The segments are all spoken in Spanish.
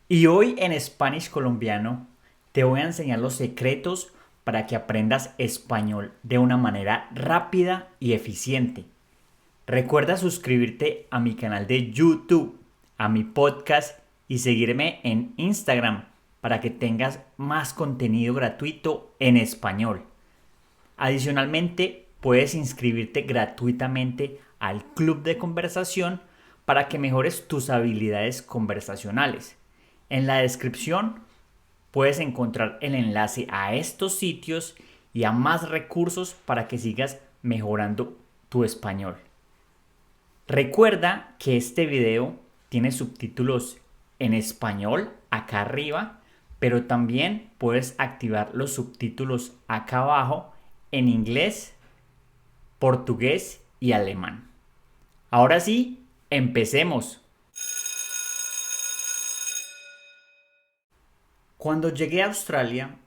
Y hoy en Spanish Colombiano te voy a enseñar los secretos para que aprendas español de una manera rápida y eficiente. Recuerda suscribirte a mi canal de YouTube, a mi podcast y seguirme en Instagram para que tengas más contenido gratuito en español. Adicionalmente, puedes inscribirte gratuitamente al club de conversación para que mejores tus habilidades conversacionales. En la descripción puedes encontrar el enlace a estos sitios y a más recursos para que sigas mejorando tu español. Recuerda que este video tiene subtítulos en español acá arriba, pero también puedes activar los subtítulos acá abajo en inglés, portugués y alemán. Ahora sí, empecemos. Cuando llegué a Australia,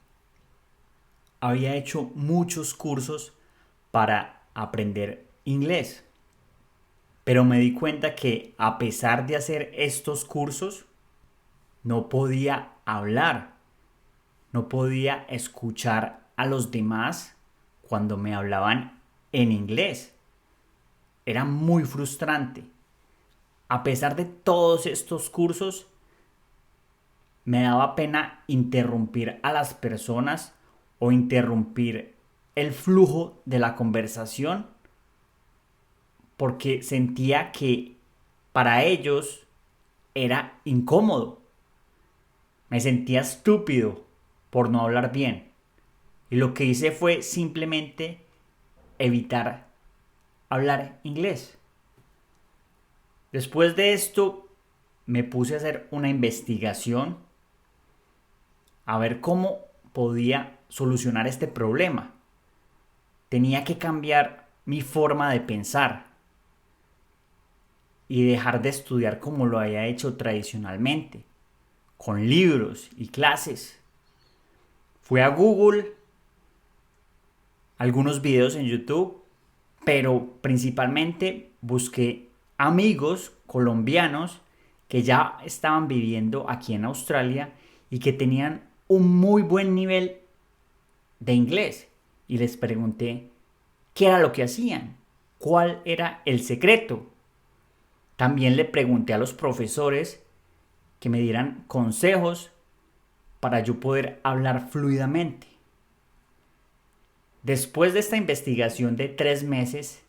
había hecho muchos cursos para aprender inglés, pero me di cuenta que a pesar de hacer estos cursos, no podía hablar, no podía escuchar a los demás cuando me hablaban en inglés. Era muy frustrante. A pesar de todos estos cursos, me daba pena interrumpir a las personas o interrumpir el flujo de la conversación porque sentía que para ellos era incómodo. Me sentía estúpido por no hablar bien. Y lo que hice fue simplemente evitar hablar inglés. Después de esto, me puse a hacer una investigación a ver cómo podía solucionar este problema. Tenía que cambiar mi forma de pensar y dejar de estudiar como lo había hecho tradicionalmente, con libros y clases. Fui a Google, algunos videos en YouTube, pero principalmente busqué amigos colombianos que ya estaban viviendo aquí en Australia y que tenían un muy buen nivel de inglés. Y les pregunté qué era lo que hacían, cuál era el secreto. También le pregunté a los profesores que me dieran consejos para yo poder hablar fluidamente. Después de esta investigación de 3 meses,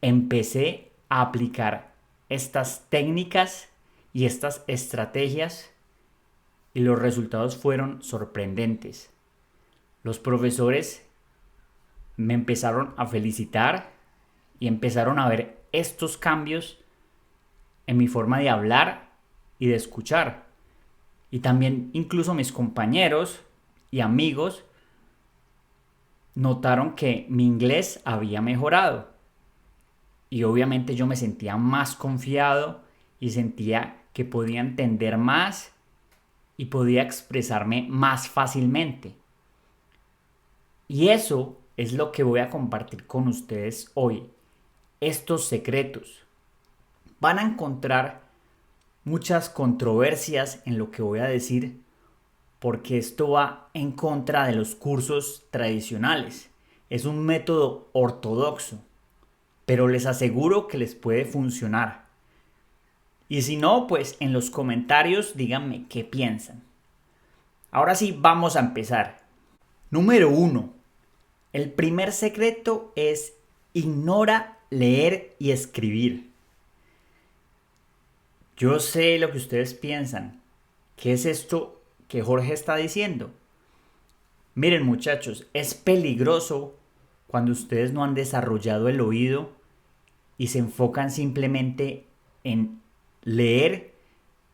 empecé a aplicar estas técnicas y estas estrategias y los resultados fueron sorprendentes. Los profesores me empezaron a felicitar y empezaron a ver estos cambios en mi forma de hablar y de escuchar. Y también incluso mis compañeros y amigos notaron que mi inglés había mejorado. Y obviamente yo me sentía más confiado y sentía que podía entender más y podía expresarme más fácilmente. Y eso es lo que voy a compartir con ustedes hoy. Estos secretos. Van a encontrar muchas controversias en lo que voy a decir porque esto va en contra de los cursos tradicionales. Es un método ortodoxo, pero les aseguro que les puede funcionar. Y si no, pues en los comentarios díganme qué piensan. Ahora sí, vamos a empezar. Número uno. El primer secreto es ignora leer y escribir. Yo sé lo que ustedes piensan. ¿Qué es esto que Jorge está diciendo? Miren muchachos, es peligroso cuando ustedes no han desarrollado el oído y se enfocan simplemente en leer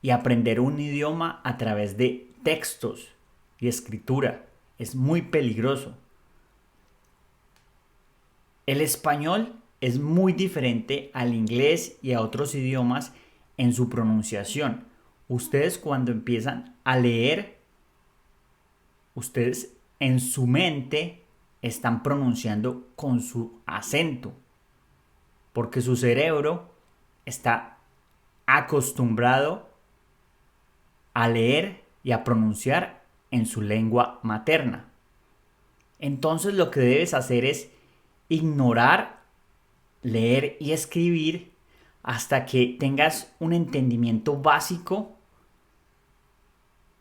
y aprender un idioma a través de textos y escritura. Es muy peligroso. El español es muy diferente al inglés y a otros idiomas en su pronunciación. Ustedes cuando empiezan a leer, ustedes en su mente están pronunciando con su acento, porque su cerebro está acostumbrado a leer y a pronunciar en su lengua materna. Entonces lo que debes hacer es ignorar, leer y escribir hasta que tengas un entendimiento básico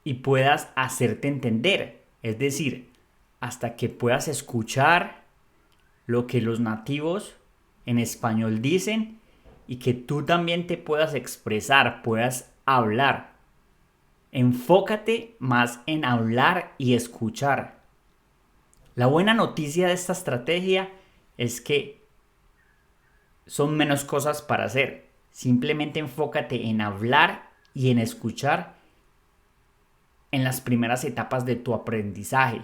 y puedas hacerte entender. Es decir, hasta que puedas escuchar lo que los nativos en español dicen y que tú también te puedas expresar, puedas hablar. Enfócate más en hablar y escuchar. La buena noticia de esta estrategia es que son menos cosas para hacer. Simplemente enfócate en hablar y en escuchar en las primeras etapas de tu aprendizaje.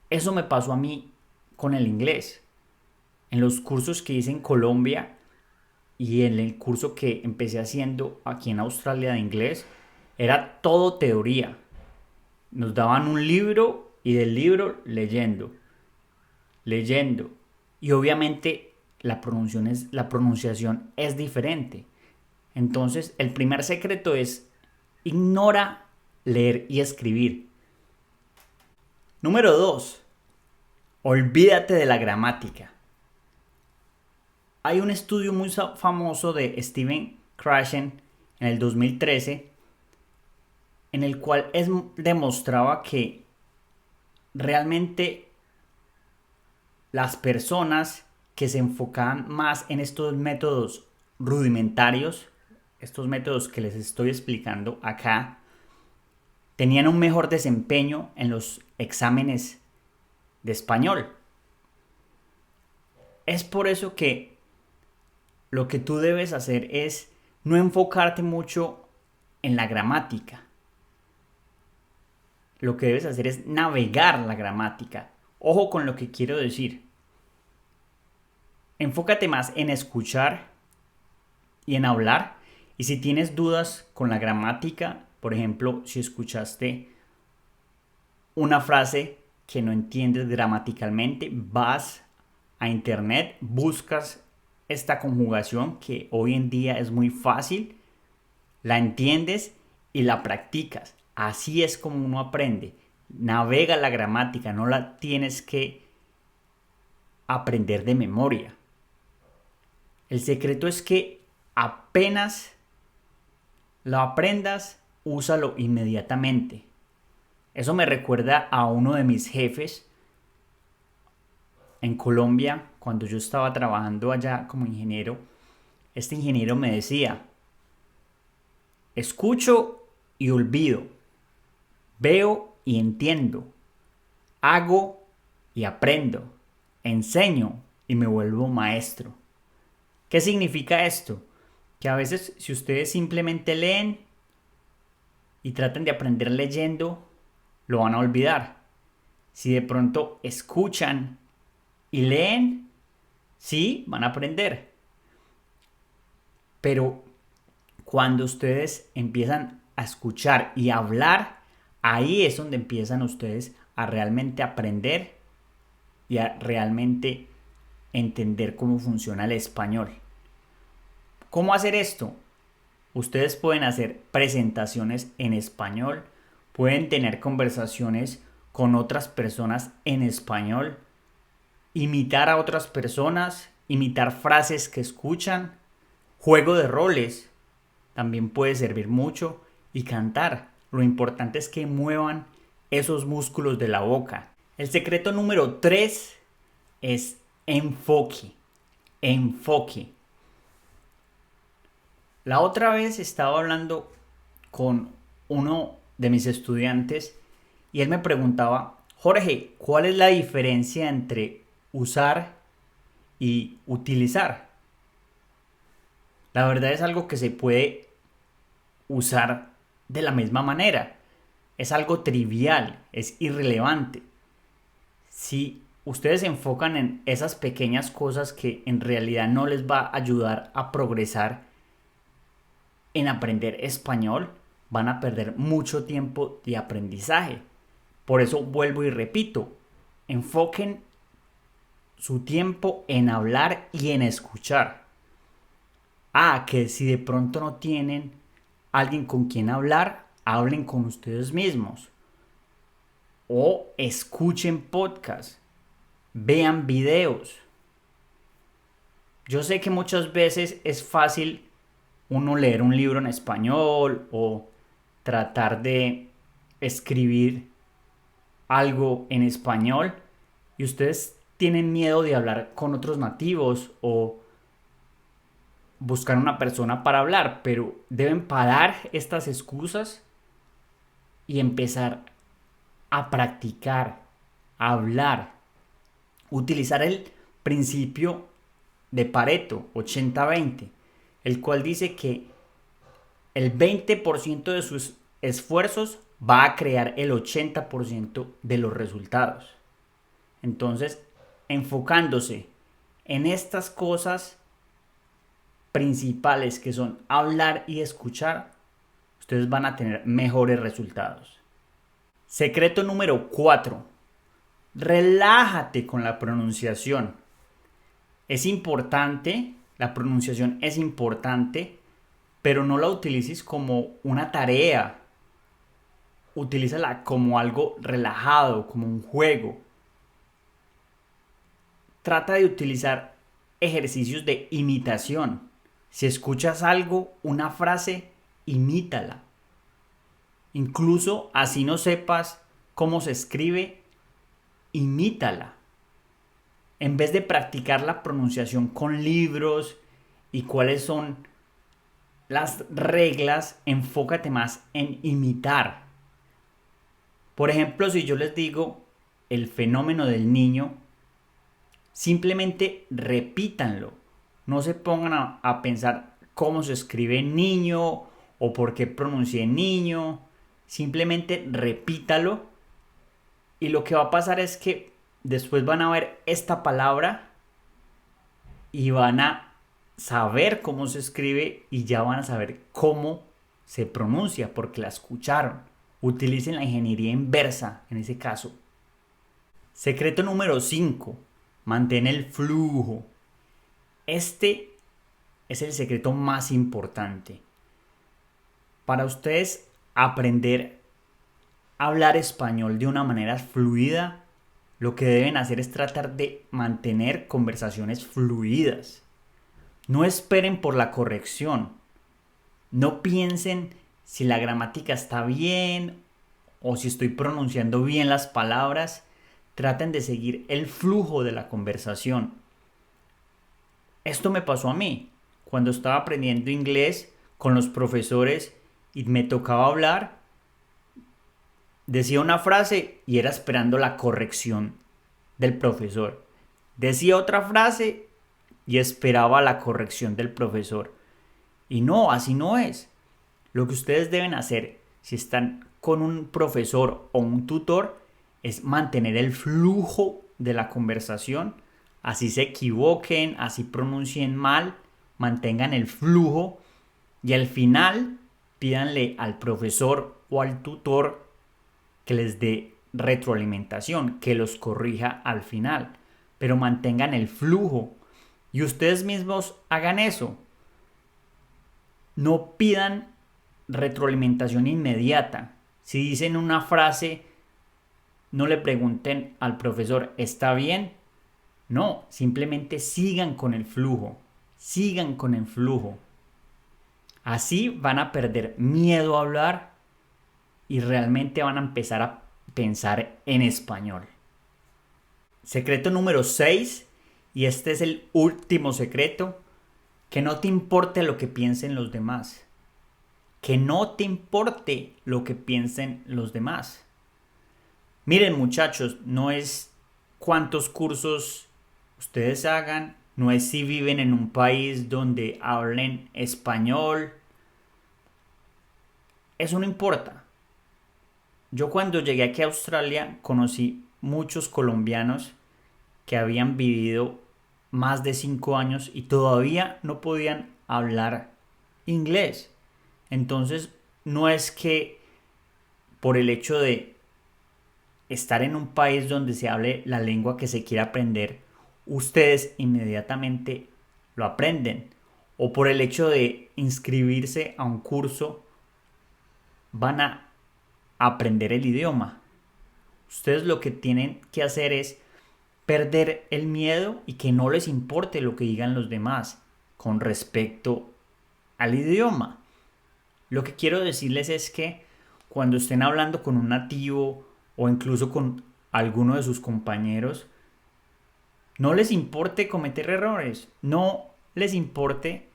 Eso me pasó a mí con el inglés. En los cursos que hice en Colombia y en el curso que empecé haciendo aquí en Australia de inglés, era todo teoría. Nos daban un libro y del libro leyendo. Y obviamente la pronunciación es diferente. Entonces, el primer secreto es ignora leer y escribir. Número 2. Olvídate de la gramática. Hay un estudio muy famoso de Stephen Krashen en el 2013 en el cual demostraba que realmente las personas que se enfocaban más en estos métodos rudimentarios, estos métodos que les estoy explicando acá, tenían un mejor desempeño en los exámenes de español. Es por eso que lo que tú debes hacer es no enfocarte mucho en la gramática. Lo que debes hacer es navegar la gramática. Ojo con lo que quiero decir. Enfócate más en escuchar y en hablar. Y si tienes dudas con la gramática, por ejemplo, si escuchaste una frase que no entiendes gramaticalmente, vas a internet, buscas esta conjugación que hoy en día es muy fácil, la entiendes y la practicas. Así es como uno aprende. Navega la gramática, no la tienes que aprender de memoria. El secreto es que apenas lo aprendas, úsalo inmediatamente. Eso me recuerda a uno de mis jefes en Colombia, cuando yo estaba trabajando allá como ingeniero. Este ingeniero me decía: escucho y olvido, veo y entiendo, hago y aprendo, enseño y me vuelvo maestro. ¿Qué significa esto? Que a veces si ustedes simplemente leen y tratan de aprender leyendo, lo van a olvidar. Si de pronto escuchan y leen, sí, van a aprender. Pero cuando ustedes empiezan a escuchar y a hablar, ahí es donde empiezan ustedes a realmente aprender y a realmente entender cómo funciona el español. ¿Cómo hacer esto? Ustedes pueden hacer presentaciones en español, pueden tener conversaciones con otras personas en español, imitar a otras personas, imitar frases que escuchan, juego de roles también puede servir mucho y cantar. Lo importante es que muevan esos músculos de la boca. El secreto número 3 es enfoque. Enfoque. La otra vez estaba hablando con uno de mis estudiantes y él me preguntaba: Jorge, ¿cuál es la diferencia entre usar y utilizar? La verdad es algo que se puede usar de la misma manera. Es algo trivial, es irrelevante. Si ustedes se enfocan en esas pequeñas cosas que en realidad no les va a ayudar a progresar en aprender español, van a perder mucho tiempo de aprendizaje. Por eso vuelvo y repito, enfoquen su tiempo en hablar y en escuchar. Que si de pronto no tienen alguien con quien hablar, hablen con ustedes mismos o escuchen podcasts, vean videos. Yo sé que muchas veces es fácil uno leer un libro en español o tratar de escribir algo en español y ustedes tienen miedo de hablar con otros nativos o buscar una persona para hablar, pero deben parar estas excusas y empezar a practicar, a hablar, utilizar el principio de Pareto 80-20, el cual dice que el 20% de sus esfuerzos va a crear el 80% de los resultados. Entonces, enfocándose en estas cosas principales que son hablar y escuchar, ustedes van a tener mejores resultados. Secreto número 4. Relájate con la pronunciación. Es importante, la pronunciación es importante, pero no la utilices como una tarea. Utilízala como algo relajado, como un juego. Trata de utilizar ejercicios de imitación. Si escuchas algo, una frase, imítala. Incluso así no sepas cómo se escribe, imítala. En vez de practicar la pronunciación con libros y cuáles son las reglas, enfócate más en imitar. Por ejemplo, si yo les digo el fenómeno del niño, simplemente repítanlo. No se pongan a pensar cómo se escribe niño o por qué pronuncié niño. Simplemente repítalo y lo que va a pasar es que después van a ver esta palabra y van a saber cómo se escribe y ya van a saber cómo se pronuncia porque la escucharon. Utilicen la ingeniería inversa en ese caso. Secreto número 5. Mantén el flujo. Este es el secreto más importante. Para ustedes aprender a hablar español de una manera fluida, lo que deben hacer es tratar de mantener conversaciones fluidas. No esperen por la corrección. No piensen si la gramática está bien o si estoy pronunciando bien las palabras. Traten de seguir el flujo de la conversación. Esto me pasó a mí cuando estaba aprendiendo inglés con los profesores y me tocaba hablar. Decía una frase y era esperando la corrección del profesor. Decía otra frase y esperaba la corrección del profesor. Y no, así no es. Lo que ustedes deben hacer si están con un profesor o un tutor es mantener el flujo de la conversación. Así se equivoquen, así pronuncien mal, mantengan el flujo y al final pídanle al profesor o al tutor que les dé retroalimentación, que los corrija al final, pero mantengan el flujo y ustedes mismos hagan eso. No pidan retroalimentación inmediata. Si dicen una frase, no le pregunten al profesor, ¿está bien? No, simplemente sigan con el flujo. Sigan con el flujo. Así van a perder miedo a hablar y realmente van a empezar a pensar en español. Secreto número 6, y este es el último secreto, que no te importe lo que piensen los demás. Que no te importe lo que piensen los demás. Miren muchachos, no es cuántos cursos ustedes hagan, no es si viven en un país donde hablen español. Eso no importa. Yo cuando llegué aquí a Australia conocí muchos colombianos que habían vivido más de 5 años y todavía no podían hablar inglés. Entonces no es que por el hecho de estar en un país donde se hable la lengua que se quiere aprender, ustedes inmediatamente lo aprenden. O por el hecho de inscribirse a un curso, van a aprender el idioma. Ustedes lo que tienen que hacer es perder el miedo y que no les importe lo que digan los demás con respecto al idioma. Lo que quiero decirles es que cuando estén hablando con un nativo o incluso con alguno de sus compañeros, no les importe cometer errores, no les importe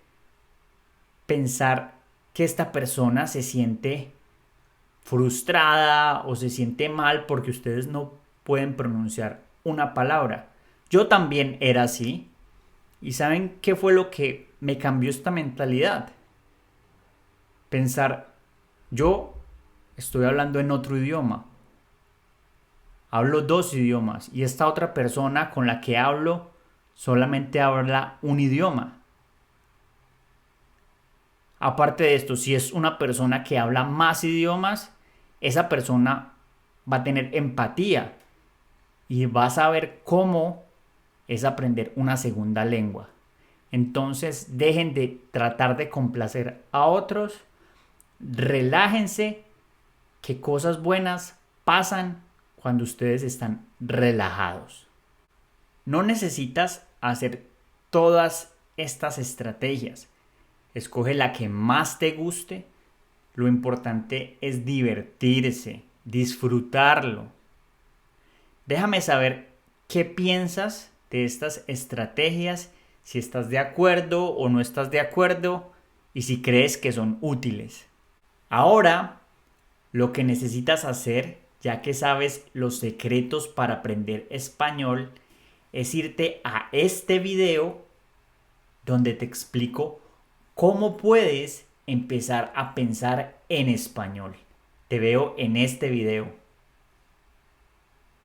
pensar que esta persona se siente frustrada o se siente mal porque ustedes no pueden pronunciar una palabra. Yo también era así. ¿Y saben qué fue lo que me cambió esta mentalidad? Pensar, yo estoy hablando en otro idioma. Hablo dos idiomas y esta otra persona con la que hablo solamente habla un idioma. Aparte de esto, si es una persona que habla más idiomas, esa persona va a tener empatía y va a saber cómo es aprender una segunda lengua. Entonces, dejen de tratar de complacer a otros, relájense, que cosas buenas pasan cuando ustedes están relajados. No necesitas hacer todas estas estrategias. Escoge la que más te guste. Lo importante es divertirse, disfrutarlo. Déjame saber qué piensas de estas estrategias, si estás de acuerdo o no estás de acuerdo y si crees que son útiles. Ahora, lo que necesitas hacer, ya que sabes los secretos para aprender español, es irte a este video donde te explico cómo puedes empezar a pensar en español. Te veo en este video.